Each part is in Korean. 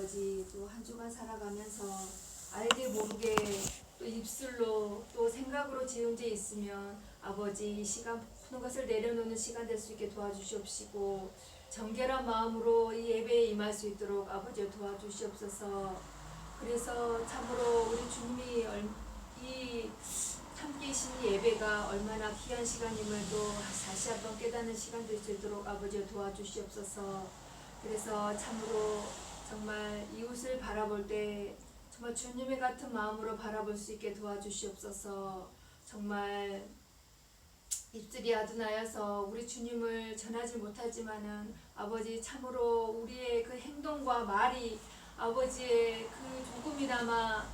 아버지 또 한 주간 살아가면서 알게 모르게 또 입술로 또 생각으로 지은 죄 있으면 아버지 이 시간 모든 것을 내려놓는 시간 될 수 있게 도와주시옵시고 정결한 마음으로 이 예배에 임할 수 있도록 아버지 도와주시옵소서. 그래서 참으로 우리 주님이 이 함께 계신 예배가 얼마나 귀한 시간임을 또 다시 한번 깨닫는 시간 될 수 있도록 아버지 도와주시옵소서. 그래서 참으로 정말 이웃을 바라볼 때 정말 주님의 같은 마음으로 바라볼 수 있게 도와주시옵소서. 정말 입술이 아둔하여서 우리 주님을 전하지 못하지만은 아버지 참으로 우리의 그 행동과 말이 아버지의 그 조금이나마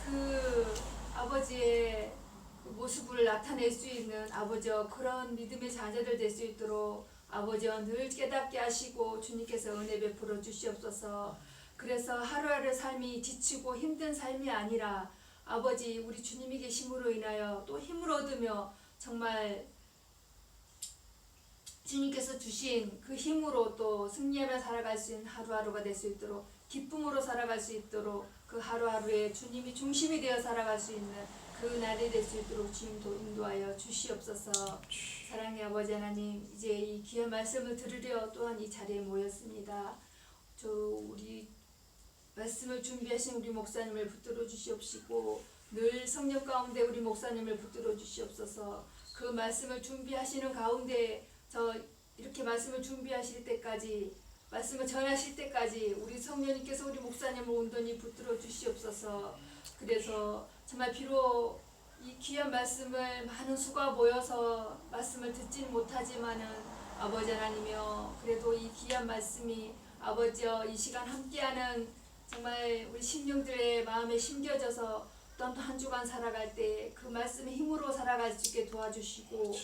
그 아버지의 그 모습을 나타낼 수 있는 아버지와 그런 믿음의 자녀들 될 수 있도록 아버지와 늘 깨닫게 하시고 주님께서 은혜 베풀어 주시옵소서. 그래서 하루하루 삶이 지치고 힘든 삶이 아니라 아버지 우리 주님이 계심으로 인하여 또 힘을 얻으며 정말 주님께서 주신 그 힘으로 또 승리하며 살아갈 수 있는 하루하루가 될 수 있도록 기쁨으로 살아갈 수 있도록 그 하루하루에 주님이 중심이 되어 살아갈 수 있는 그 날이 될 수 있도록 주님도 인도하여 주시옵소서. 사랑의 아버지 하나님, 이제 이 귀한 말씀을 들으려 또한 이 자리에 모였습니다. 우리 말씀을 준비하신 우리 목사님을 붙들어 주시옵시고 늘 성령 가운데 우리 목사님을 붙들어 주시옵소서. 그 말씀을 준비하시는 가운데 이렇게 말씀을 준비하실 때까지 말씀을 전하실 때까지 우리 성령님께서 우리 목사님을 온전히 붙들어 주시옵소서. 그래서 정말 비록 이 귀한 말씀을 많은 수가 모여서 말씀을 듣지는 못하지만은 아버지 하나님이여 그래도 이 귀한 말씀이 아버지여 이 시간 함께하는 정말 우리 심령들의 마음에 심겨져서 또 한 주간 살아갈 때 그 말씀의 힘으로 살아갈 수 있게 도와주시고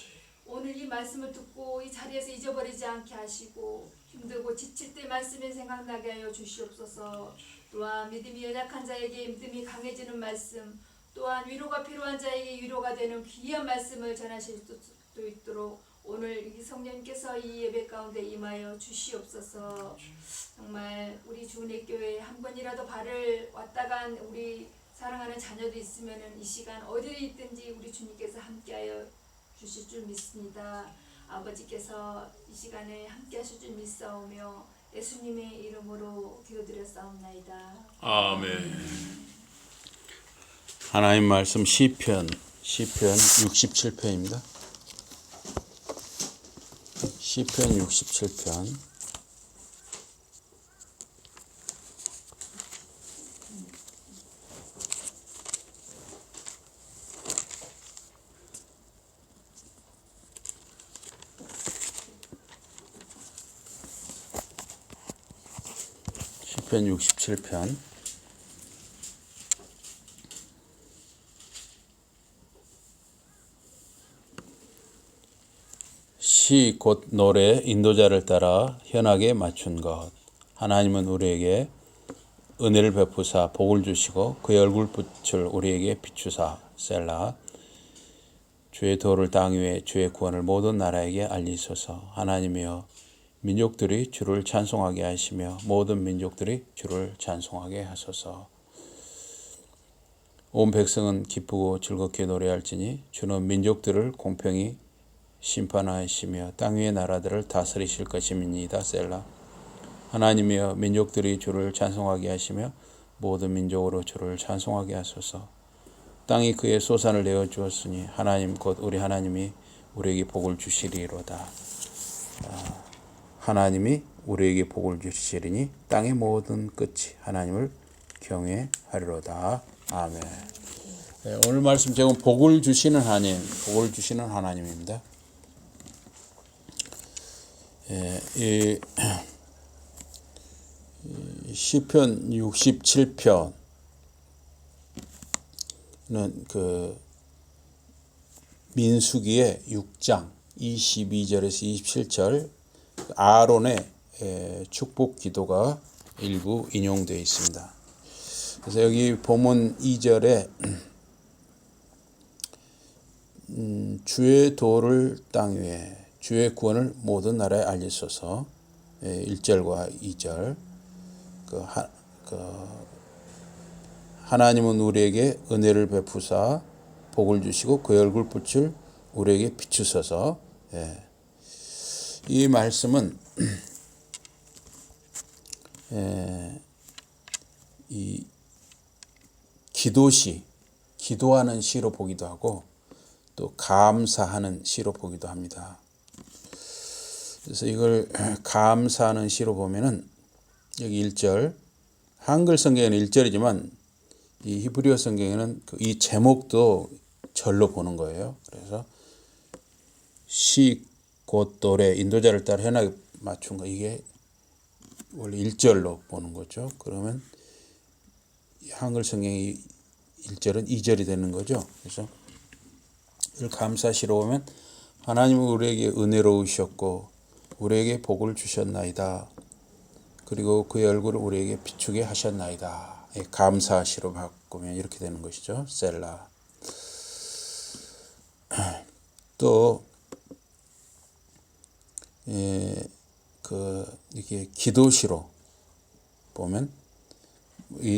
오늘 이 말씀을 듣고 이 자리에서 잊어버리지 않게 하시고 힘들고 지칠 때 말씀이 생각나게 하여 주시옵소서. 또한 믿음이 연약한 자에게 믿음이 강해지는 말씀, 또한 위로가 필요한 자에게 위로가 되는 귀한 말씀을 전하실 수 있도록 오늘 이 성령님께서 이 예배 가운데 임하여 주시옵소서. 정말 우리 주은혜교회에 한 번이라도 발을 왔다 간 우리 사랑하는 자녀도 있으면 이 시간 어디에 있든지 우리 주님께서 함께하여 주실 줄 믿습니다. 아버지께서 이 시간에 함께 하실 줄 믿사오며 예수님의 이름으로 기도드렸사옵나이다. 아멘. 하나님 말씀 시편 67편입니다. 시편 67편 시편 67편 시 곧 노래 인도자를 따라 현악에 맞춘 것. 하나님은 우리에게 은혜를 베푸사 복을 주시고 그의 얼굴빛을 우리에게 비추사 셀라. 주의 도를 땅 위에 주의 구원을 모든 나라에게 알리소서. 하나님이여 민족들이 주를 찬송하게 하시며 모든 민족들이 주를 찬송하게 하소서. 온 백성은 기쁘고 즐겁게 노래할지니 주는 민족들을 공평히 심판하시며 땅 위의 나라들을 다스리실 것임이니이다. 셀라. 하나님이여 민족들이 주를 찬송하게 하시며 모든 민족으로 주를 찬송하게 하소서. 땅이 그의 소산을 내어 주었으니 하나님 곧 우리 하나님이 우리에게 복을 주시리로다. 하나님이 우리에게 복을 주시리니 땅의 모든 끝이 하나님을 경외하리로다. 아멘. 오늘 말씀 제목은 복을 주시는 하나님, 복을 주시는 하나님입니다. 이 시편 67편은 그 민수기의 6장 22절에서 27절 아론의 축복 기도가 일부 인용되어 있습니다. 그래서 여기 본문 2절에 주의 도를 땅 위에 주의 구원을 모든 나라에 알리소서 1절과 2절 하나님은 우리에게 은혜를 베푸사 복을 주시고 그의 얼굴빛을 우리에게 비추소서. 예. 이 말씀은 이 기도시, 기도하는 시로 보기도 하고 또 감사하는 시로 보기도 합니다. 그래서 이걸 감사하는 시로 보면은 여기 1절, 한글 성경에는 1절이지만 이 히브리어 성경에는 이 제목도 절로 보는 거예요. 그래서 시 곧 노래 인도자를 따라 현하게 맞춘 거, 이게 원래 1절로 보는 거죠. 그러면 한글 성경의 1절은 2절이 되는 거죠. 그래서 이걸 감사시로 보면 하나님은 우리에게 은혜로우셨고 우리에게 복을 주셨나이다. 그리고 그의 얼굴을 우리에게 비추게 하셨나이다. 감사시로 바꾸면 이렇게 되는 것이죠. 셀라. 또 이렇게 기도시로 보면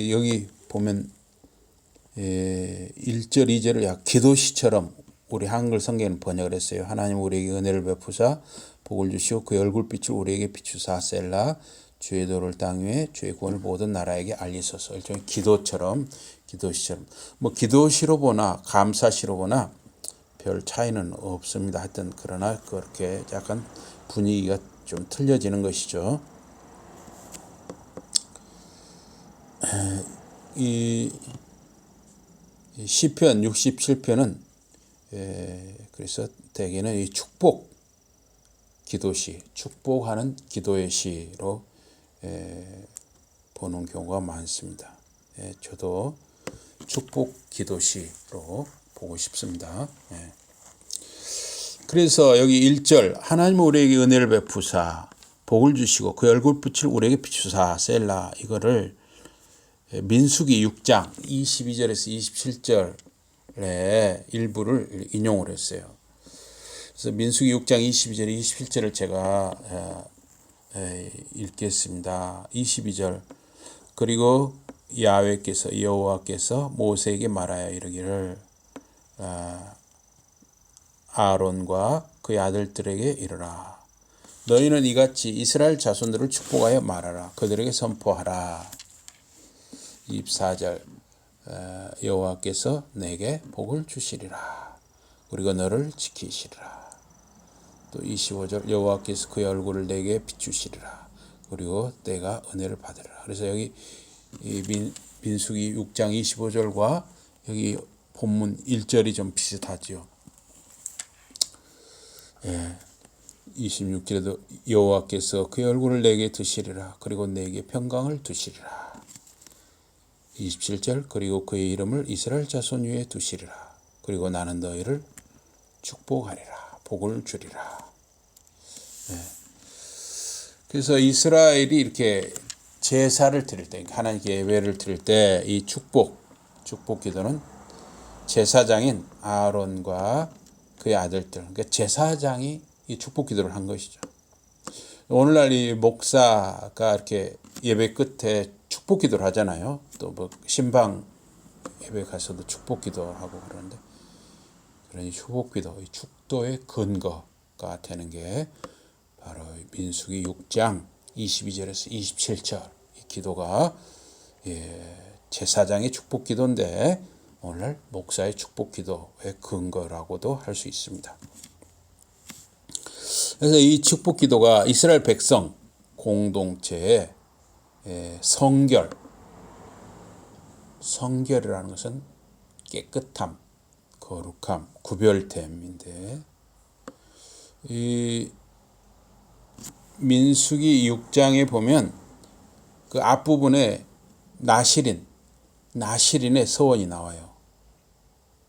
여기 보면 1절, 2절을 약 기도시처럼 우리 한글 성경은 번역을 했어요. 하나님 우리에게 은혜를 베푸사 복을 주시고 그의 얼굴빛을 우리에게 비추사 셀라. 주의 도를 땅 위에 주의 구원을 모든 나라에게 알리소서. 일종의 기도처럼, 기도시처럼. 뭐 기도시로 보나 감사시로 보나 별 차이는 없습니다. 하여튼 그러나 그렇게 약간 분위기가 좀 틀려지는 것이죠. 이 시편 67편은 그래서 대개는 이 축복 기도시, 축복하는 기도의 시로 보는 경우가 많습니다. 저도 축복 기도시로 보고 싶습니다. 그래서 여기 1절 하나님 우리에게 은혜를 베푸사 복을 주시고 그의 얼굴빛을 우리에게 비추사 셀라, 이거를 민수기 6장 22절에서 27절의 일부를 인용을 했어요. 그래서 민수기 6장 22절, 27절을 제가 읽겠습니다. 22절 그리고 여호와께서 모세에게 말하여 이르기를 아론과 그의 아들들에게 이르라. 너희는 이같이 이스라엘 자손들을 축복하여 말하라. 그들에게 선포하라. 24절 여호와께서 내게 복을 주시리라. 그리고 너를 지키시리라. 또 25절 여호와께서 그의 얼굴을 내게 비추시리라. 그리고 내가 은혜를 받으리라. 그래서 여기 민수기 6장 25절과 여기 본문 1절이 좀 비슷하죠. 26절에도 여호와께서 그의 얼굴을 내게 드시리라. 그리고 내게 평강을 두시리라. 27절 그리고 그의 이름을 이스라엘 자손 위에 두시리라. 그리고 나는 너희를 축복하리라. 복을 주리라. 그래서 이스라엘이 이렇게 제사를 드릴 때, 하나님께 예배를 드릴 때 이 축복 기도는 제사장인 아론과 그의 아들들, 그러니까 제사장이 이 축복 기도를 한 것이죠. 오늘날 이 목사가 이렇게 예배 끝에 축복 기도를 하잖아요. 또 뭐 신방 예배 가서도 축복 기도하고 그러는데, 그런 이 축복 기도, 이 축도의 근거가 되는 게 바로 민수기 6장 22절에서 27절 이 기도가 제사장의 축복 기도인데 오늘 목사의 축복 기도의 근거라고도 할 수 있습니다. 그래서 이 축복 기도가 이스라엘 백성 공동체의 성결이라는 것은 깨끗함, 거룩함, 구별됨인데, 이 민수기 6장에 보면 그 앞부분에 나실인의 서원이 나와요.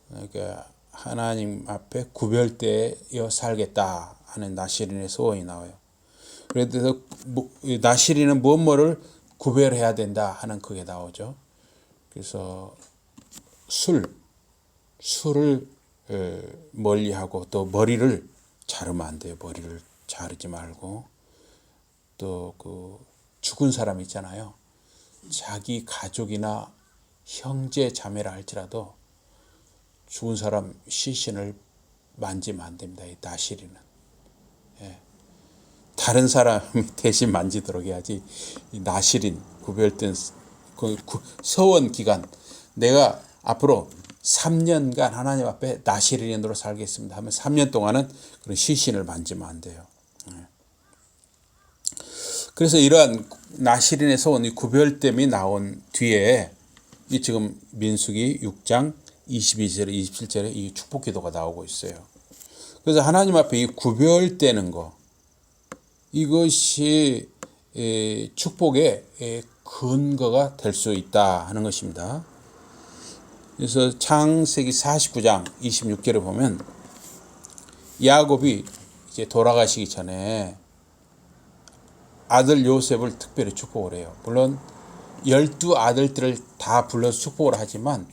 그러니까 하나님 앞에 구별되어 살겠다 하는 나실인의 서원이 나와요. 그래서 나실인은 무엇을 구별해야 된다 하는 그게 나오죠. 그래서 술을 멀리하고, 또 머리를 자르면 안 돼요. 머리를 자르지 말고, 또 그 죽은 사람 있잖아요. 자기 가족이나 형제 자매라 할지라도 죽은 사람 시신을 만지면 안 됩니다. 이 나시린은. 다른 사람이 대신 만지도록 해야지. 이 나시린 구별된 서원 기간, 내가 앞으로 3년간 하나님 앞에 나시린으로 살겠습니다 하면 3년 동안은 그런 시신을 만지면 안 돼요. 그래서 이러한 나시린의 서원, 이 구별됨이 나온 뒤에 이 지금 민수기 6장 22절에 27절에 이 축복 기도가 나오고 있어요. 그래서 하나님 앞에 이 구별되는 거, 이것이 축복의 근거가 될 수 있다 하는 것입니다. 그래서 창세기 49장 26절에 보면 야곱이 이제 돌아가시기 전에 아들 요셉을 특별히 축복을 해요. 물론 12아들들을 다 불러서 축복을 하지만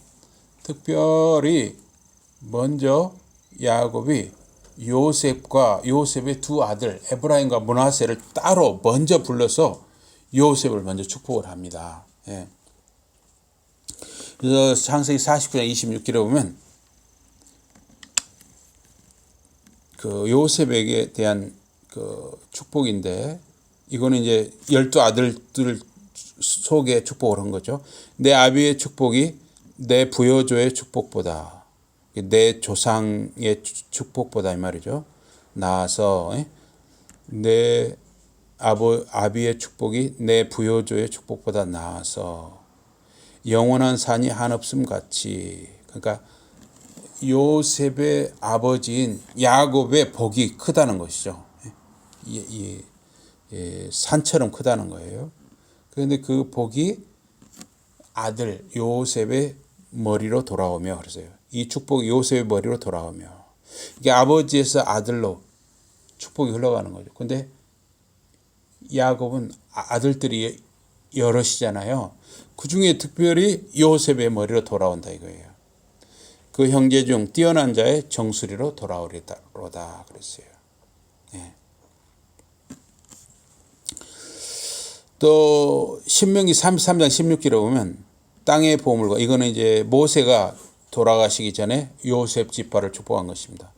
특별히 먼저 야곱이 요셉의 두 아들 에브라임과 므낫세를 따로 먼저 불러서 요셉을 먼저 축복을 합니다. 그래서 창세기 49장 26절에 보면 그 요셉에게 대한 그 축복인데, 이거는 이제 12아들들 속에 축복을 한 거죠. 내 아비의 축복이 내 부여조의 축복보다, 내 조상의 축복보다 이 말이죠. 나아서 내 아비의 축복이 내 부여조의 축복보다 나아서 영원한 산이 한없음 같이, 그러니까 요셉의 아버지인 야곱의 복이 크다는 것이죠. 산처럼 크다는 거예요. 그런데 그 복이 아들 요셉의 머리로 돌아오며, 그래서요. 이 축복이 요셉의 머리로 돌아오며, 이게 아버지에서 아들로 축복이 흘러가는 거죠. 근데 야곱은 아들들이 여럿이잖아요. 그 중에 특별히 요셉의 머리로 돌아온다 이거예요. 그 형제 중 뛰어난 자의 정수리로 돌아오리로다 그랬어요. 또 신명기 33장 16절에 보면 땅의 보물과, 이거는 이제 모세가 돌아가시기 전에 요셉 지파를 축복한 것입니다.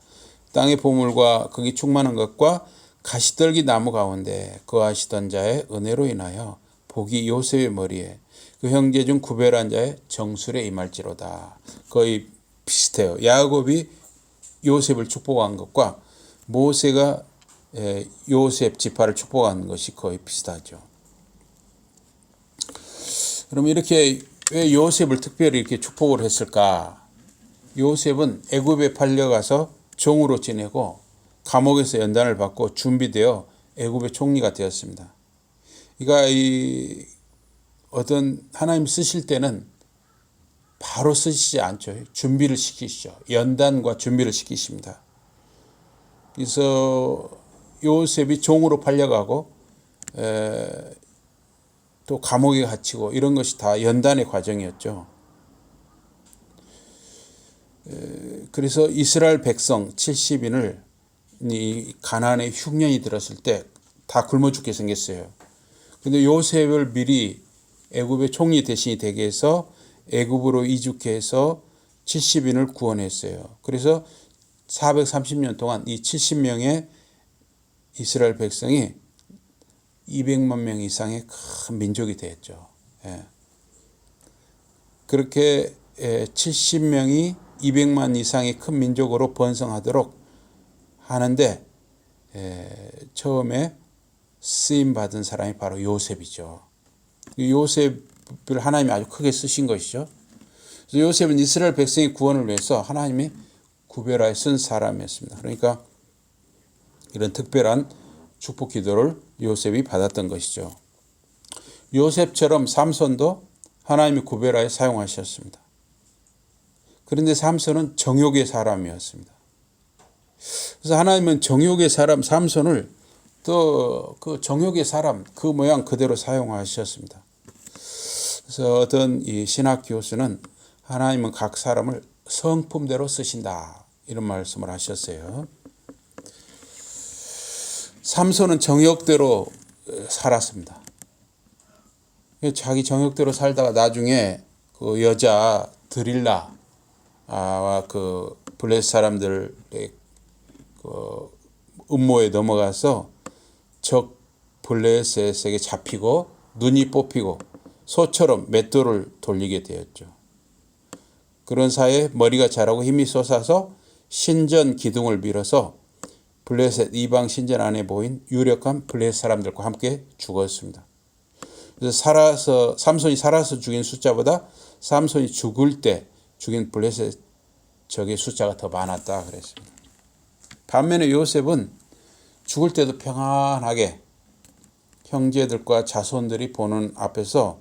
땅의 보물과 거기 충만한 것과 가시떨기 나무 가운데 거하시던 자의 은혜로 인하여 복이 요셉의 머리에 그 형제 중 구별한 자의 정술에 임할지로다. 거의 비슷해요. 야곱이 요셉을 축복한 것과 모세가 요셉 지파를 축복한 것이 거의 비슷하죠. 그럼 이렇게 왜 요셉을 특별히 이렇게 축복을 했을까? 요셉은 애굽에 팔려가서 종으로 지내고 감옥에서 연단을 받고 준비되어 애굽의 총리가 되었습니다. 그러니까 이 어떤 하나님 쓰실 때는 바로 쓰시지 않죠. 준비를 시키시죠. 연단과 준비를 시키십니다. 그래서 요셉이 종으로 팔려가고 또 감옥에 갇히고 이런 것이 다 연단의 과정이었죠. 그래서 이스라엘 백성 70인을 이 가나안에 흉년이 들었을 때 다 굶어 죽게 생겼어요. 근데 요셉을 미리 애굽의 총리 대신이 되게 해서 애굽으로 이주케 해서 70인을 구원했어요. 그래서 430년 동안 이 70명의 이스라엘 백성이 200만 명 이상의 큰 민족이 되었죠. 그렇게 70명이 200만 이상의 큰 민족으로 번성하도록 하는데 처음에 쓰임받은 사람이 바로 요셉이죠. 요셉을 하나님이 아주 크게 쓰신 것이죠. 그래서 요셉은 이스라엘 백성의 구원을 위해서 하나님이 구별하여 쓴 사람이었습니다. 그러니까 이런 특별한 축복 기도를 요셉이 받았던 것이죠. 요셉처럼 삼손도 하나님이 구별하여 사용하셨습니다. 그런데 삼손은 정욕의 사람이었습니다. 그래서 하나님은 정욕의 사람 삼손을 또 그 정욕의 사람 그 모양 그대로 사용하셨습니다. 그래서 어떤 이 신학 교수는 하나님은 각 사람을 성품대로 쓰신다 이런 말씀을 하셨어요. 삼손은 정욕대로 살았습니다. 자기 정욕대로 살다가 나중에 그 여자 드릴라와 그 블레셋 사람들의 그 음모에 넘어가서 적 블레셋에게 잡히고 눈이 뽑히고 소처럼 맷돌을 돌리게 되었죠. 그런 사이에 머리가 자라고 힘이 솟아서 신전 기둥을 밀어서 블레셋 이방 신전 안에 모인 유력한 블레셋 사람들과 함께 죽었습니다. 그래서 삼손이 살아서 죽인 숫자보다 삼손이 죽을 때 죽인 블레셋 적의 숫자가 더 많았다 그랬습니다. 반면에 요셉은 죽을 때도 평안하게 형제들과 자손들이 보는 앞에서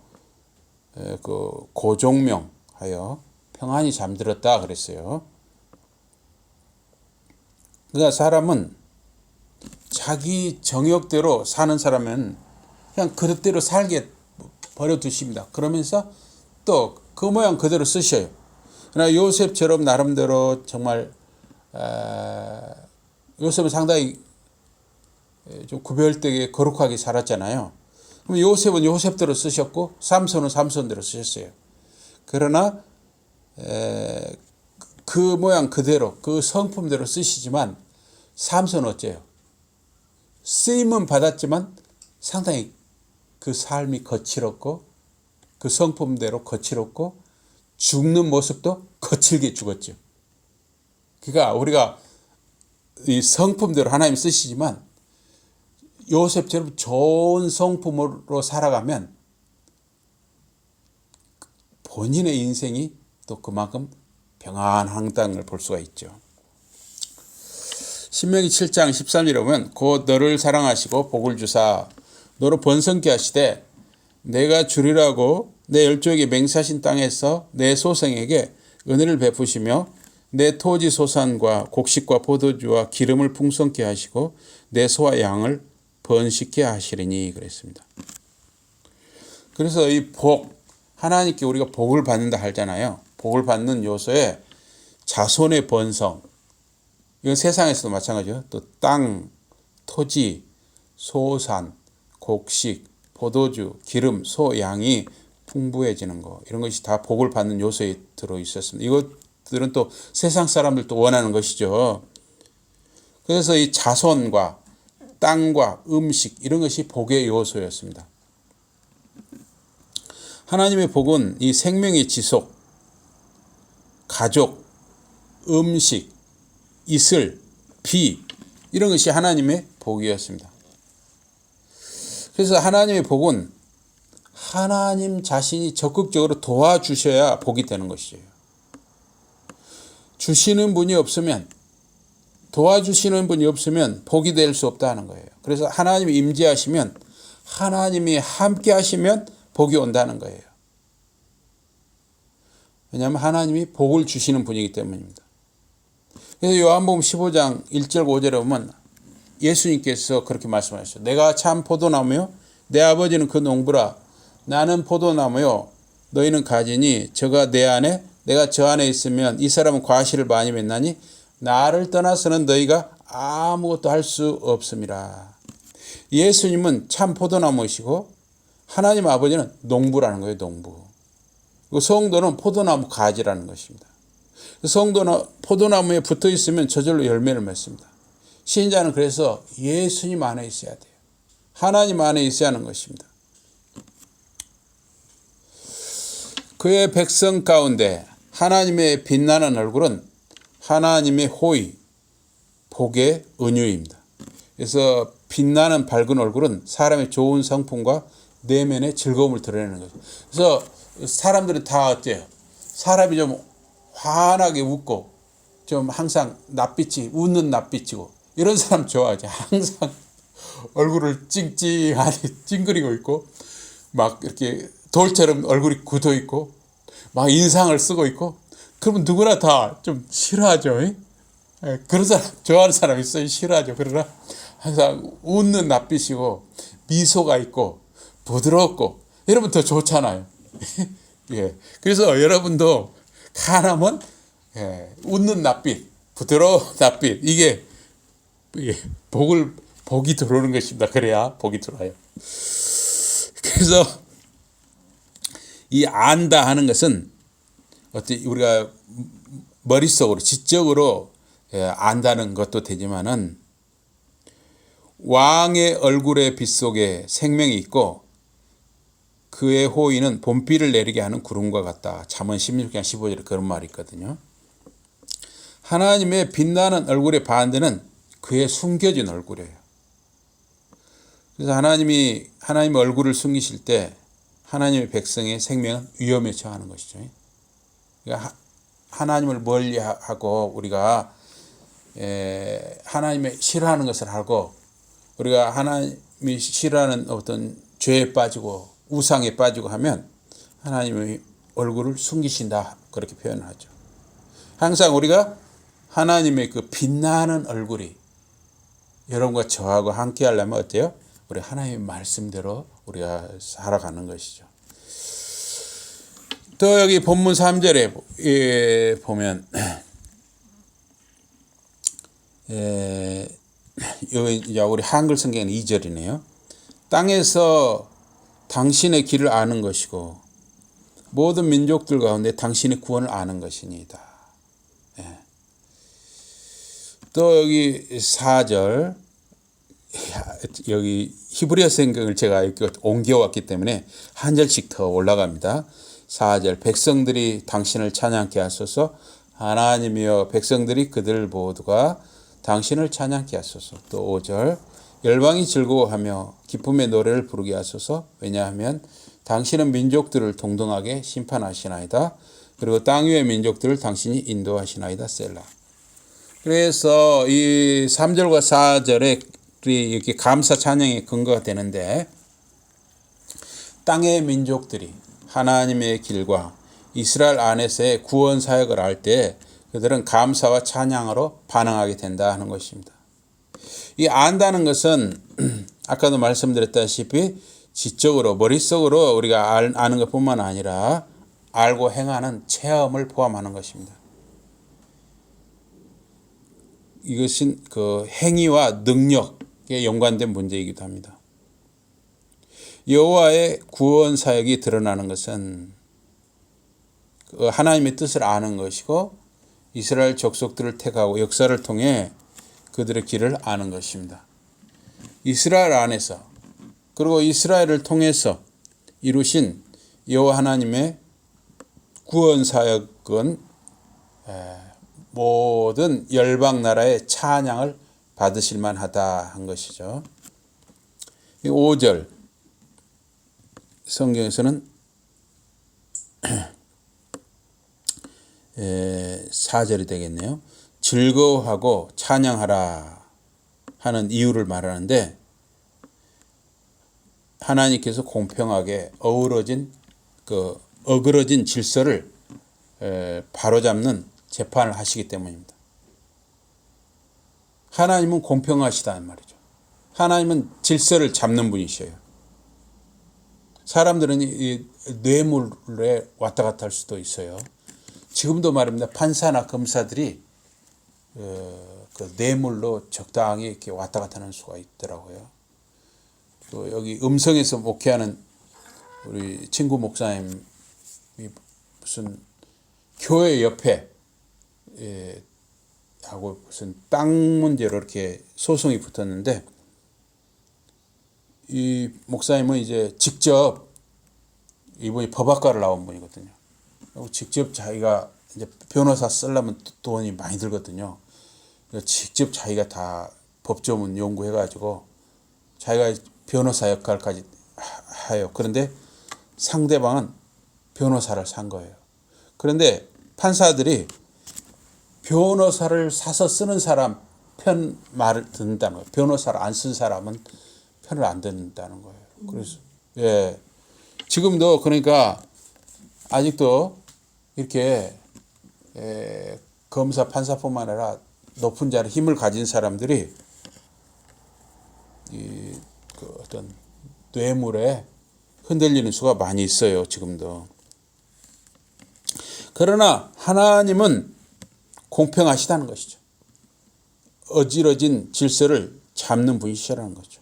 그 고종명하여 평안히 잠들었다 그랬어요. 그러니까 사람은 자기 정욕대로 사는 사람은 그냥 그릇대로 살게 버려두십니다. 그러면서 또 그 모양 그대로 쓰셔요. 그러나 요셉처럼 나름대로 정말 요셉은 상당히 좀 구별되게 거룩하게 살았잖아요. 그럼 요셉은 요셉대로 쓰셨고 삼손은 삼손대로 쓰셨어요. 그러나 그 모양 그대로 그 성품대로 쓰시지만 삼손은 어째요? 쓰임은 받았지만 상당히 그 삶이 거칠었고 그 성품대로 거칠었고 죽는 모습도 거칠게 죽었죠. 그러니까 우리가 이 성품대로 하나님 쓰시지만 요셉처럼 좋은 성품으로 살아가면 본인의 인생이 또 그만큼 평안한 걸 볼 수가 있죠. 신명기 7장 13절에 보면 곧 너를 사랑하시고 복을 주사 너로 번성케 하시되 내가 주리라고 내 열조에게 맹세하신 땅에서 내 소생에게 은혜를 베푸시며 내 토지 소산과 곡식과 포도주와 기름을 풍성케 하시고 내 소와 양을 번식케 하시리니 그랬습니다. 그래서 이 복, 하나님께 우리가 복을 받는다 하잖아요. 복을 받는 요소에 자손의 번성, 이건 세상에서도 마찬가지죠. 또 땅, 토지, 소산, 곡식, 포도주, 기름, 소, 양이 풍부해지는 거, 이런 것이 다 복을 받는 요소에 들어있었습니다. 이것들은 또 세상 사람들도 원하는 것이죠. 그래서 이 자손과 땅과 음식, 이런 것이 복의 요소였습니다. 하나님의 복은 이 생명의 지속, 가족, 음식, 이슬, 비, 이런 것이 하나님의 복이었습니다. 그래서 하나님의 복은 하나님 자신이 적극적으로 도와주셔야 복이 되는 것이에요. 주시는 분이 없으면, 도와주시는 분이 없으면 복이 될 수 없다는 거예요. 그래서 하나님이 임재하시면, 하나님이 함께 하시면 복이 온다는 거예요. 왜냐하면 하나님이 복을 주시는 분이기 때문입니다. 그래서 요한복음 15장 1절 5절에 보면 예수님께서 그렇게 말씀하셨어요. 내가 참 포도나무요 내 아버지는 그 농부라. 나는 포도나무요 너희는 가지니 저가 내 안에 내가 저 안에 있으면 이 사람은 과실을 많이 맺나니 나를 떠나서는 너희가 아무것도 할 수 없음이라. 예수님은 참 포도나무이시고 하나님 아버지는 농부라는 거예요. 농부. 성도는 포도나무 가지라는 것입니다. 성도는 포도나무에 붙어 있으면 저절로 열매를 맺습니다. 신자는 그래서 예수님 안에 있어야 돼요. 하나님 안에 있어야 하는 것입니다. 그의 백성 가운데 하나님의 빛나는 얼굴은 하나님의 호의, 복의 은유입니다. 그래서 빛나는 밝은 얼굴은 사람의 좋은 성품과 내면의 즐거움을 드러내는 거죠. 그래서 사람들은 다 어때요? 사람이 좀 환하게 웃고 좀 항상 낯빛이 웃는 낯빛이고 이런 사람 좋아하지. 항상 얼굴을 찡찡하게 찡그리고 있고 막 이렇게 돌처럼 얼굴이 굳어 있고 막 인상을 쓰고 있고 그러면 누구나 다 좀 싫어하죠. 그런 사람 좋아하는 사람 있어요. 싫어하죠. 그러나 항상 웃는 낯빛이고 미소가 있고 부드럽고 이러면 더 좋잖아요. 예. 그래서 여러분도 가나면 웃는 낯빛, 부드러운 낯빛 이게 복이 들어오는 것입니다. 그래야 복이 들어와요. 그래서 이 안다 하는 것은 어떻게 우리가 머릿속으로 지적으로 안다는 것도 되지만은 왕의 얼굴의 빛 속에 생명이 있고 그의 호의는 봄비를 내리게 하는 구름과 같다. 잠언 16장 15절에 그런 말이 있거든요. 하나님의 빛나는 얼굴의 반대는 그의 숨겨진 얼굴이에요. 그래서 하나님의 얼굴을 숨기실 때 하나님의 백성의 생명은 위험에 처하는 것이죠. 그러니까 하나님을 멀리하고 우리가 하나님의 싫어하는 것을 알고 우리가 하나님이 싫어하는 어떤 죄에 빠지고 우상에 빠지고 하면 하나님의 얼굴을 숨기신다 그렇게 표현하죠. 항상 우리가 하나님의 그 빛나는 얼굴이 여러분과 저하고 함께 하려면 어때요? 우리 하나님의 말씀대로 우리가 살아가는 것이죠. 또 여기 본문 3절에 보면 여기 우리 한글 성경은 2절이네요. 땅에서 당신의 길을 아는 것이고 모든 민족들 가운데 당신의 구원을 아는 것이니이다. 또 여기 4절 여기 히브리어 성경을 제가 이렇게 옮겨왔기 때문에 한 절씩 더 올라갑니다. 4절 백성들이 당신을 찬양케 하소서. 하나님이여 백성들이 그들 모두가 당신을 찬양케 하소서. 또 5절 열방이 즐거워하며 기쁨의 노래를 부르게 하소서. 왜냐하면 당신은 민족들을 동등하게 심판하시나이다. 그리고 땅 위의 민족들을 당신이 인도하시나이다. 셀라. 그래서 이 3절과 4절에 이렇게 감사 찬양의 근거가 되는데 땅의 민족들이 하나님의 길과 이스라엘 안에서의 구원 사역을 할 때 그들은 감사와 찬양으로 반응하게 된다 하는 것입니다. 이 안다는 것은 아까도 말씀드렸다시피 지적으로 머릿속으로 우리가 아는 것뿐만 아니라 알고 행하는 체험을 포함하는 것입니다. 이것은 그 행위와 능력에 연관된 문제이기도 합니다. 여호와의 구원 사역이 드러나는 것은 하나님의 뜻을 아는 것이고 이스라엘 족속들을 택하고 역사를 통해 그들의 길을 아는 것입니다. 이스라엘 안에서 그리고 이스라엘을 통해서 이루신 여호와 하나님의 구원 사역은 모든 열방 나라의 찬양을 받으실 만하다 한 것이죠. 5절 성경에서는 4절이 되겠네요. 즐거워하고 찬양하라 하는 이유를 말하는데 하나님께서 공평하게 어우러진 어그러진 질서를 바로잡는 재판을 하시기 때문입니다. 하나님은 공평하시다는 말이죠. 하나님은 질서를 잡는 분이셔요. 사람들은 이 뇌물에 왔다 갔다 할 수도 있어요. 지금도 말입니다. 판사나 검사들이 그 뇌물로 적당히 이렇게 왔다 갔다 하는 수가 있더라고요. 또 여기 음성에서 목회하는 우리 친구 목사님이 무슨 교회 옆에 하고 무슨 땅 문제로 이렇게 소송이 붙었는데 이 목사님은 이제 직접 이분이 법학과를 나온 분이거든요. 직접 자기가 이제 변호사 쓰려면 돈이 많이 들거든요. 직접 자기가 다 법조문 연구해가지고 자기가 변호사 역할까지 해요. 그런데 상대방은 변호사를 산 거예요. 그런데 판사들이 변호사를 사서 쓰는 사람 편 말을 듣는다는 거예요. 변호사를 안 쓴 사람은 편을 안 듣는다는 거예요. 그래서 지금도 그러니까 아직도 이렇게 검사 판사뿐만 아니라 높은 자리 힘을 가진 사람들이 그 어떤 뇌물에 흔들리는 수가 많이 있어요. 지금도. 그러나 하나님은 공평하시다는 것이죠. 어지러진 질서를 잡는 분이시라는 거죠.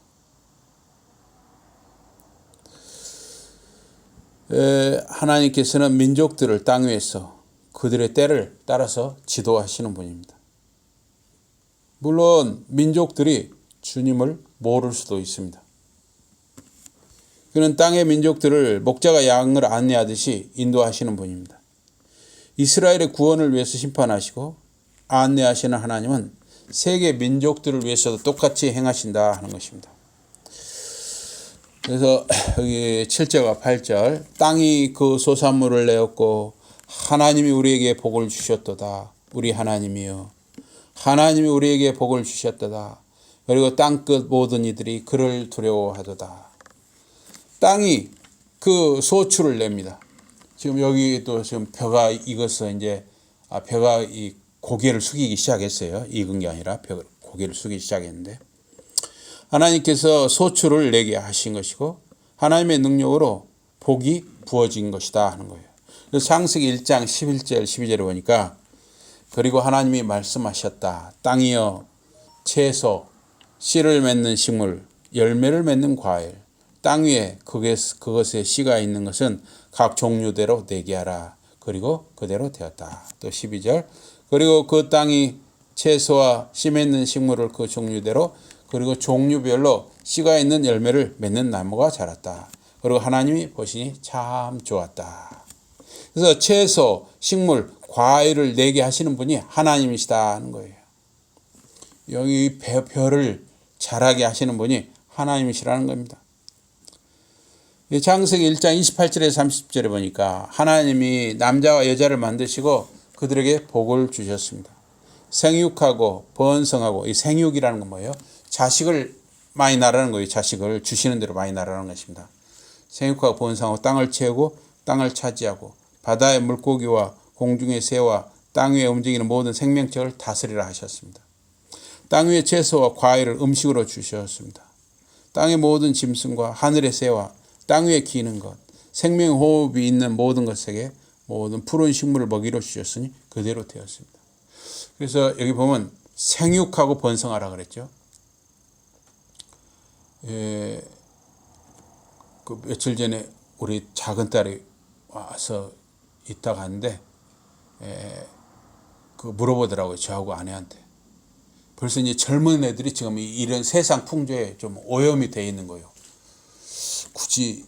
하나님께서는 민족들을 땅 위에서 그들의 때를 따라서 지도하시는 분입니다. 물론 민족들이 주님을 모를 수도 있습니다. 그는 땅의 민족들을 목자가 양을 안내하듯이 인도하시는 분입니다. 이스라엘의 구원을 위해서 심판하시고 안내하시는 하나님은 세계 민족들을 위해서도 똑같이 행하신다 하는 것입니다. 그래서 여기 7절과 8절 땅이 그 소산물을 내었고 하나님이 우리에게 복을 주셨도다. 우리 하나님이여 하나님이 우리에게 복을 주셨도다. 그리고 땅끝 모든 이들이 그를 두려워하도다. 땅이 그 소출을 냅니다. 지금 여기도 지금 벼가 익어서 이제 벼가 이 고개를 숙이기 시작했어요. 익은 게 아니라 벼가 고개를 숙이기 시작했는데 하나님께서 소출을 내게 하신 것이고 하나님의 능력으로 복이 부어진 것이다 하는 거예요. 그래서 창세기 1장 11절 12절에 보니까 그리고 하나님이 말씀하셨다. 땅이여 채소, 씨를 맺는 식물, 열매를 맺는 과일, 땅 위에 그것에 씨가 있는 것은 각 종류대로 내게 하라. 그리고 그대로 되었다. 또 12절 그리고 그 땅이 채소와 씨 맺는 식물을 그 종류대로 그리고 종류별로 씨가 있는 열매를 맺는 나무가 자랐다. 그리고 하나님이 보시니 참 좋았다. 그래서 채소, 식물, 과일을 내게 하시는 분이 하나님이시다 하는 거예요. 여기 벼를 자라게 하시는 분이 하나님이시라는 겁니다. 창세기 1장 28절에서 30절에 보니까 하나님이 남자와 여자를 만드시고 그들에게 복을 주셨습니다. 생육하고 번성하고 이 생육이라는 건 뭐예요? 자식을 많이 낳으라는 거예요. 자식을 주시는 대로 많이 낳으라는 것입니다. 생육하고 번성하고 땅을 채우고 땅을 차지하고 바다의 물고기와 공중의 새와 땅 위에 움직이는 모든 생명체를 다스리라 하셨습니다. 땅 위의 채소와 과일을 음식으로 주셨습니다. 땅의 모든 짐승과 하늘의 새와 땅 위에 기는 것, 생명 호흡이 있는 모든 것에게 모든 푸른 식물을 먹이로 주셨으니 그대로 되었습니다. 그래서 여기 보면 생육하고 번성하라 그랬죠. 그 며칠 전에 우리 작은 딸이 와서 있다 갔는데 그 물어보더라고요. 저하고 아내한테. 벌써 이제 젊은 애들이 지금 이런 세상 풍조에 좀 오염이 돼 있는 거예요. 굳이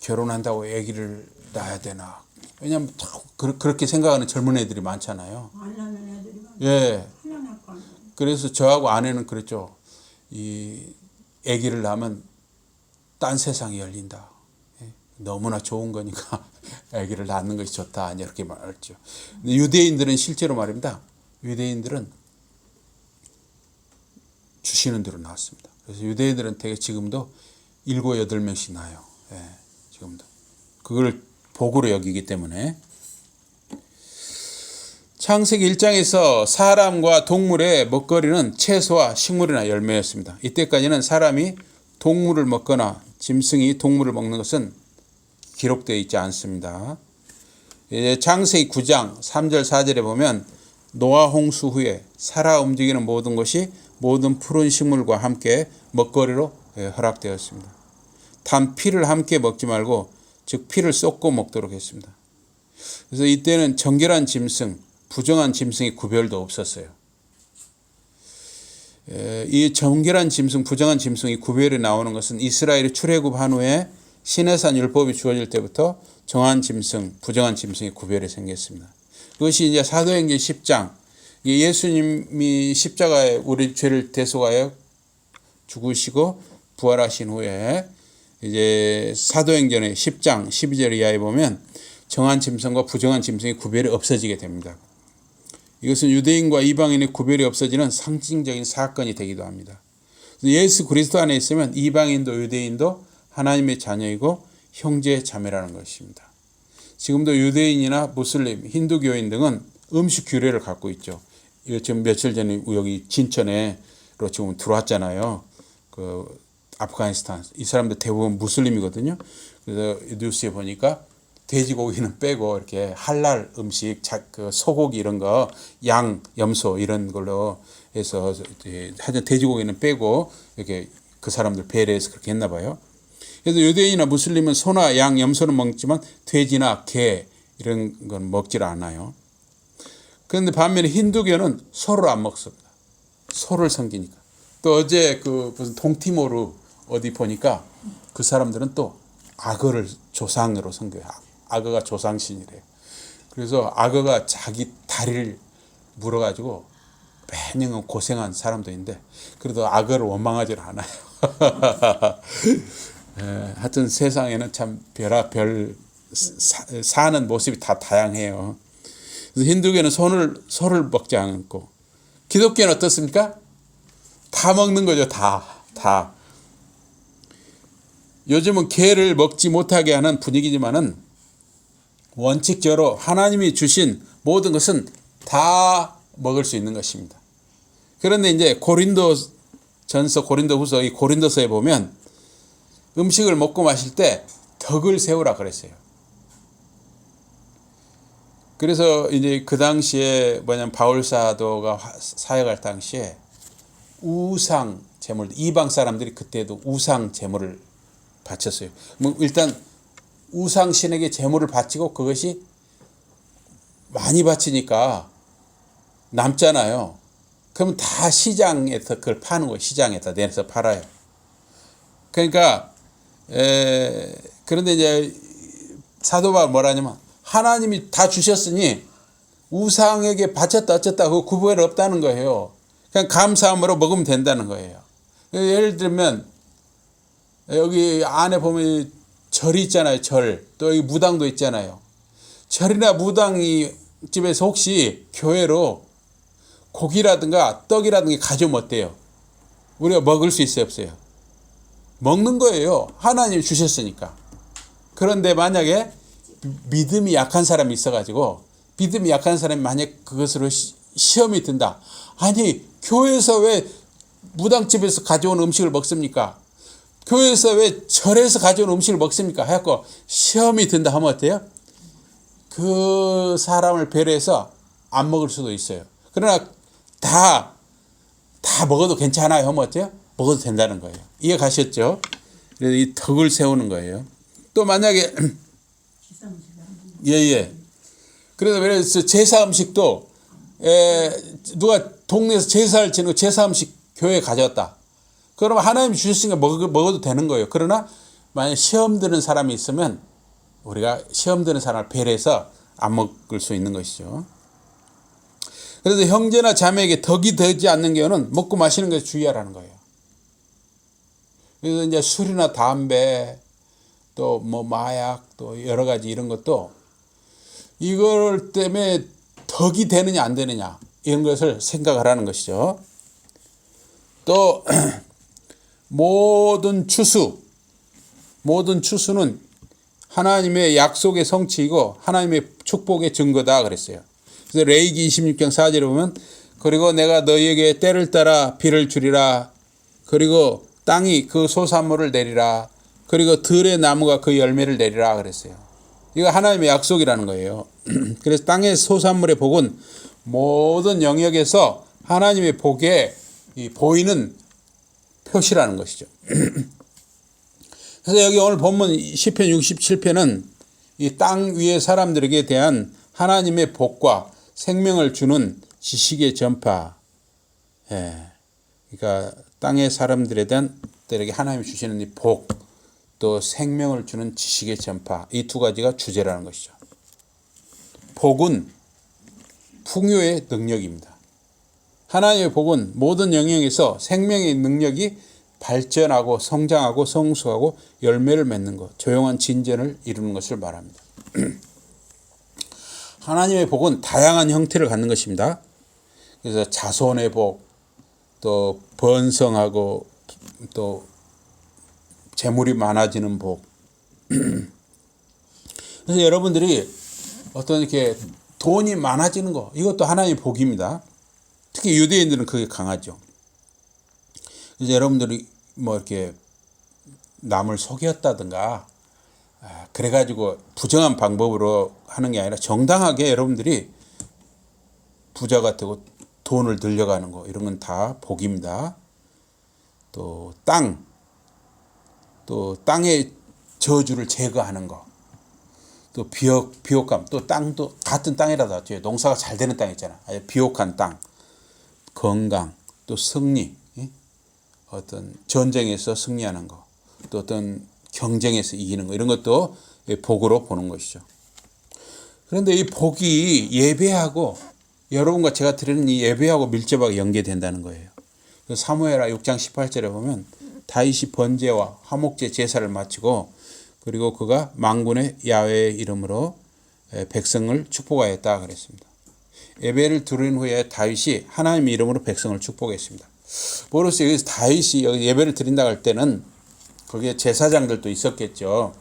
결혼한다고 아기를 낳아야 되나? 왜냐하면 그렇게 생각하는 젊은 애들이 많잖아요. 안 낳는 애들이 많아. 예. 그냥 낳을 거 아니야. 그래서 저하고 아내는 그랬죠. 이 아기를 낳으면 딴 세상이 열린다. 예. 너무나 좋은 거니까 아기를 낳는 것이 좋다. 이렇게 말했죠. 근데 유대인들은 실제로 말입니다. 유대인들은 주시는 대로 낳았습니다. 그래서 유대인들은 되게 지금도 7, 8명씩 낳아요. 예, 지금도. 그걸 복으로 여기기 때문에. 창세기 1장에서 사람과 동물의 먹거리는 채소와 식물이나 열매였습니다. 이때까지는 사람이 동물을 먹거나 짐승이 동물을 먹는 것은 기록되어 있지 않습니다. 창세기 9장 3절 4절에 보면 노아 홍수 후에 살아 움직이는 모든 것이 모든 푸른 식물과 함께 먹거리로 허락되었습니다. 단 피를 함께 먹지 말고 즉 피를 쏟고 먹도록 했습니다. 그래서 이때는 정결한 짐승, 부정한 짐승의 구별도 없었어요. 이 정결한 짐승, 부정한 짐승이 구별이 나오는 것은 이스라엘이 출애굽한 후에 시내산 율법이 주어질 때부터 정한 짐승, 부정한 짐승의 구별이 생겼습니다. 그것이 이제 사도행전 10장, 예수님이 십자가에 우리 죄를 대속하여 죽으시고 부활하신 후에 이제 사도행전의 10장 12절 이하에 보면 정한 짐승과 부정한 짐승의 구별이 없어지게 됩니다. 이것은 유대인과 이방인의 구별이 없어지는 상징적인 사건이 되기도 합니다. 예수 그리스도 안에 있으면 이방인도 유대인도 하나님의 자녀이고 형제 자매라는 것입니다. 지금도 유대인이나 무슬림, 힌두교인 등은 음식 규례를 갖고 있죠. 지금 며칠 전에 여기 진천에로 지금 들어왔잖아요. 그 아프가니스탄 이 사람들 대부분 무슬림이거든요. 그래서 뉴스에 보니까 돼지고기는 빼고 이렇게 할랄 음식, 그 소고기 이런 거, 양, 염소 이런 걸로 해서 하여튼 돼지고기는 빼고 이렇게 그 사람들 배려해서 그렇게 했나 봐요. 그래서 유대인이나 무슬림은 소나 양, 염소는 먹지만 돼지나 개 이런 건 먹질 않아요. 그런데 반면에 힌두교는 소를 안 먹습니다. 소를 섬기니까. 또 어제 그 무슨 동티모르 어디 보니까 그 사람들은 또 악어를 조상으로 섬겨요. 악어가 조상신이래요. 그래서 악어가 자기 다리를 물어가지고 매년 고생한 사람도 있는데 그래도 악어를 원망하지 않아요. 하여튼 세상에는 참 별의별 사는 모습이 다 다양해요. 그래서 힌두교는 소를 먹지 않고 기독교는 어떻습니까? 다 먹는 거죠. 다. 요즘은 개를 먹지 못하게 하는 분위기지만은 원칙적으로 하나님이 주신 모든 것은 다 먹을 수 있는 것입니다. 그런데 이제 고린도전서, 고린도후서, 이 고린도서에 보면 음식을 먹고 마실 때 덕을 세우라 그랬어요. 그래서 이제 그 당시에 바울 사도가 사역할 당시에 우상 제물, 이방 사람들이 그때도 우상 제물을 바쳤어요. 뭐 일단 우상 신에게 제물을 바치고 그것이 많이 바치니까 남잖아요. 그러면 다 시장에서 그걸 파는 거예요. 시장에다 내서 팔아요. 그러니까 그런데 이제 사도 바울 뭐라냐면 하나님이 다 주셨으니 우상에게 바쳤다 어쨌다 그 구별 없다는 거예요. 그냥 감사함으로 먹으면 된다는 거예요. 예를 들면 여기 안에 보면 절이 있잖아요. 절. 또 여기 무당도 있잖아요. 절이나 무당이 집에서 혹시 교회로 고기라든가 떡이라든가 가져오면 어때요? 우리가 먹을 수 있어요 없어요? 먹는 거예요. 하나님이 주셨으니까. 그런데 만약에 믿음이 약한 사람이 있어가지고 믿음이 약한 사람이 만약 그것으로 시험이 든다. 아니 교회에서 왜 무당집에서 가져온 음식을 먹습니까? 교회에서 왜 절에서 가져온 음식을 먹습니까? 하고 시험이 든다 하면 어때요? 그 사람을 배려해서 안 먹을 수도 있어요. 그러나 다 먹어도 괜찮아요 하면 어때요? 먹어도 된다는 거예요. 이해 가셨죠? 그래서 이 덕을 세우는 거예요. 또 만약에 예. 그래서 제사 음식도 누가 동네에서 제사를 지내고 제사 음식 교회에 가져왔다. 그러면 하나님이 주셨으니까 먹어도 되는 거예요. 그러나 만약 시험 드는 사람이 있으면 우리가 시험 드는 사람을 배려해서 안 먹을 수 있는 것이죠. 그래서 형제나 자매에게 덕이 되지 않는 경우는 먹고 마시는 것에 주의하라는 거예요. 그래서 이제 술이나 담배 또 뭐 마약 또 여러 가지 이런 것도 이걸 때문에 덕이 되느냐 안 되느냐 이런 것을 생각하라는 것이죠. 또 모든 추수는 하나님의 약속의 성취이고 하나님의 축복의 증거다 그랬어요. 그래서 레위기 26장 4절에 보면 그리고 내가 너희에게 때를 따라 비를 주리라. 그리고 땅이 그 소산물을 내리라. 그리고 들의 나무가 그 열매를 내리라 그랬어요. 이거 하나님의 약속이라는 거예요. 그래서 땅의 소산물의 복은 모든 영역에서 하나님의 복에 보이는 표시라는 것이죠. 그래서 여기 오늘 본문 시편 67편은 이 땅 위의 사람들에게 대한 하나님의 복과 생명을 주는 지식의 전파. 그러니까 땅의 사람들에 대한 들에게 하나님이 주시는 이 복, 또 생명을 주는 지식의 전파. 이 두 가지가 주제라는 것이죠. 복은 풍요의 능력입니다. 하나님의 복은 모든 영역에서 생명의 능력이 발전하고 성장하고 성숙하고 열매를 맺는 것, 조용한 진전을 이루는 것을 말합니다. 하나님의 복은 다양한 형태를 갖는 것입니다. 그래서 자손의 복, 또 번성하고 또 재물이 많아지는 복. 그래서 여러분들이 어떤 이렇게 돈이 많아지는 거, 이것도 하나님의 복입니다. 특히 유대인들은 그게 강하죠. 그래서 여러분들이 뭐 이렇게 남을 속였다든가 그래가지고 부정한 방법으로 하는 게 아니라 정당하게 여러분들이 부자가 되고 돈을 늘려가는 거, 이런 건 다 복입니다. 또 땅, 또 땅의 저주를 제거하는 거, 또 비옥감, 또 땅도 같은 땅이라도 농사가 잘 되는 땅 있잖아. 아주 비옥한 땅, 건강, 또 승리, 어떤 전쟁에서 승리하는 거, 또 어떤 경쟁에서 이기는 거, 이런 것도 복으로 보는 것이죠. 그런데 이 복이 예배하고, 여러분과 제가 드리는 이 예배하고 밀접하게 연계된다는 거예요. 사무엘하 6장 18절에 보면 다윗이 번제와 화목제 제사를 마치고, 그리고 그가 만군의 야훼의 이름으로 백성을 축복하였다 그랬습니다. 예배를 드린 후에 다윗이 하나님의 이름으로 백성을 축복했습니다. 모르겠어요. 여기서 다윗이 여기 예배를 드린다고 할 때는 거기에 제사장들도 있었겠죠.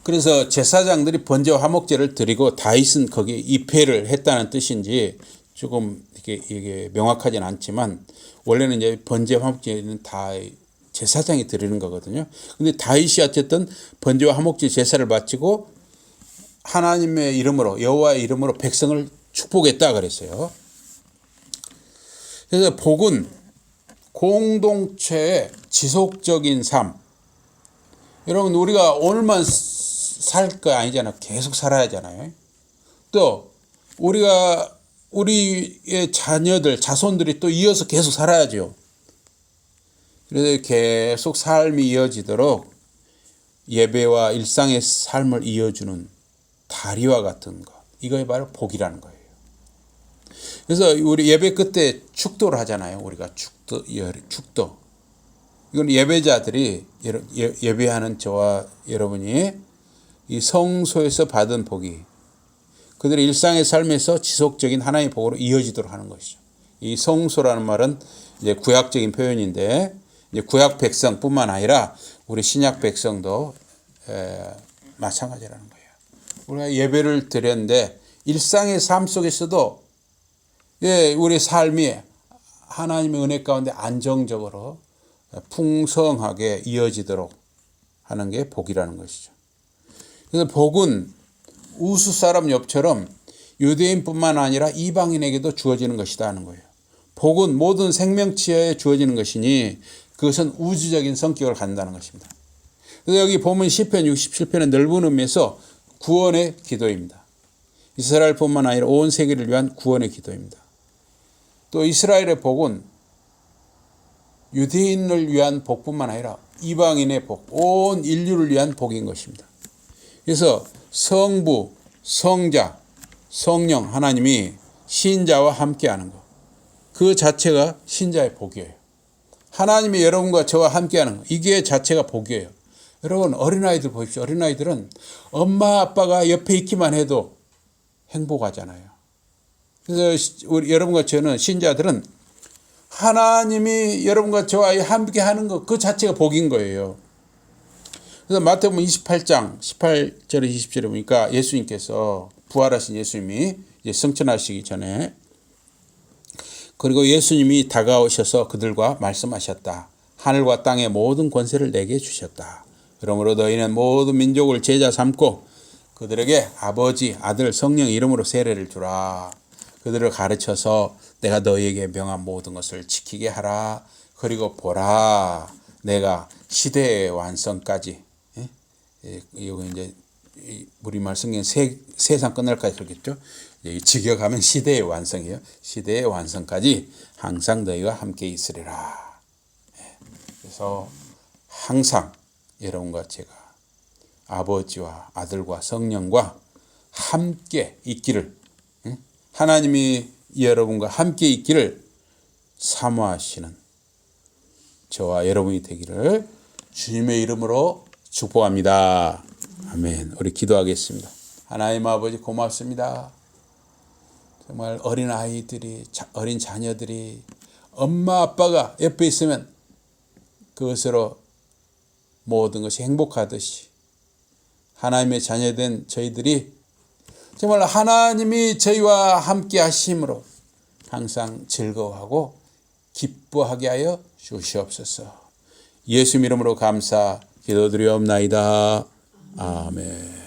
그래서 제사장들이 번제와 화목제를 드리고 다윗은 거기에 입회를 했다는 뜻인지 조금 이게 명확하진 않지만, 원래는 이제 번제 화목제는 다 제사장이 드리는 거거든요. 근데 다윗이 어쨌든 번제와 화목제 제사를 마치고 하나님의 이름으로, 여호와의 이름으로 백성을 축복했다 그랬어요. 그래서 복은 공동체의 지속적인 삶. 여러분, 우리가 오늘만 살 거 아니잖아요. 계속 살아야 하잖아요. 또 우리의 자녀들, 자손들이 또 이어서 계속 살아야죠. 그래서 계속 삶이 이어지도록 예배와 일상의 삶을 이어주는 다리와 같은 것, 이거에 바로 복이라는 거예요. 그래서 우리 예배 끝에 축도를 하잖아요. 우리가 축도. 이건 예배자들이, 예배하는 저와 여러분이 이 성소에서 받은 복이 그들의 일상의 삶에서 지속적인 하나님의 복으로 이어지도록 하는 것이죠. 이 성소라는 말은 이제 구약적인 표현인데, 이제 구약 백성뿐만 아니라 우리 신약 백성도 마찬가지라는 거예요. 우리가 예배를 드렸는데 일상의 삶 속에서도 우리 삶이 하나님의 은혜 가운데 안정적으로 풍성하게 이어지도록 하는 게 복이라는 것이죠. 그래서 복은 우수 사람 엽처럼 유대인뿐만 아니라 이방인에게도 주어지는 것이다 하는 거예요. 복은 모든 생명체에 주어지는 것이니 그것은 우주적인 성격을 갖는다는 것입니다. 그래서 여기 보면 시편 67편의 넓은 의미에서 구원의 기도입니다. 이스라엘뿐만 아니라 온 세계를 위한 구원의 기도입니다. 또 이스라엘의 복은 유대인을 위한 복뿐만 아니라 이방인의 복, 온 인류를 위한 복인 것입니다. 그래서 성부, 성자, 성령 하나님이 신자와 함께하는 것, 그 자체가 신자의 복이에요. 하나님이 여러분과 저와 함께하는 것, 이게 자체가 복이에요. 여러분, 어린아이들 보십시오. 어린아이들은 엄마 아빠가 옆에 있기만 해도 행복하잖아요. 그래서 우리 여러분과 저는 신자들은 하나님이 여러분과 저와 함께하는 것, 그 자체가 복인 거예요. 그래서 마태복음 28장 18절에 20절에 보니까 예수님께서, 부활하신 예수님이 이제 승천하시기 전에, 그리고 예수님이 다가오셔서 그들과 말씀하셨다. 하늘과 땅의 모든 권세를 내게 주셨다. 그러므로 너희는 모든 민족을 제자 삼고 그들에게 아버지, 아들, 성령 이름으로 세례를 주라. 그들을 가르쳐서 내가 너희에게 명한 모든 것을 지키게 하라. 그리고 보라, 내가 시대의 완성까지, 이거 이제 우리말 성경 세상 끝날까지 그렇겠죠. 직역하면 시대의 완성이에요. 시대의 완성까지 항상 너희와 함께 있으리라. 그래서 항상 여러분과 제가 아버지와 아들과 성령과 함께 있기를, 하나님이 여러분과 함께 있기를 사모하시는 저와 여러분이 되기를 주님의 이름으로 축복합니다. 아멘. 우리 기도하겠습니다. 하나님 아버지, 고맙습니다. 정말 어린 아이들이, 어린 자녀들이 엄마 아빠가 옆에 있으면 그것으로 모든 것이 행복하듯이 하나님의 자녀된 저희들이 정말 하나님이 저희와 함께 하심으로 항상 즐거워하고 기뻐하게 하여 주시옵소서. 예수 이름으로 감사 기도드리옵나이다. 아멘.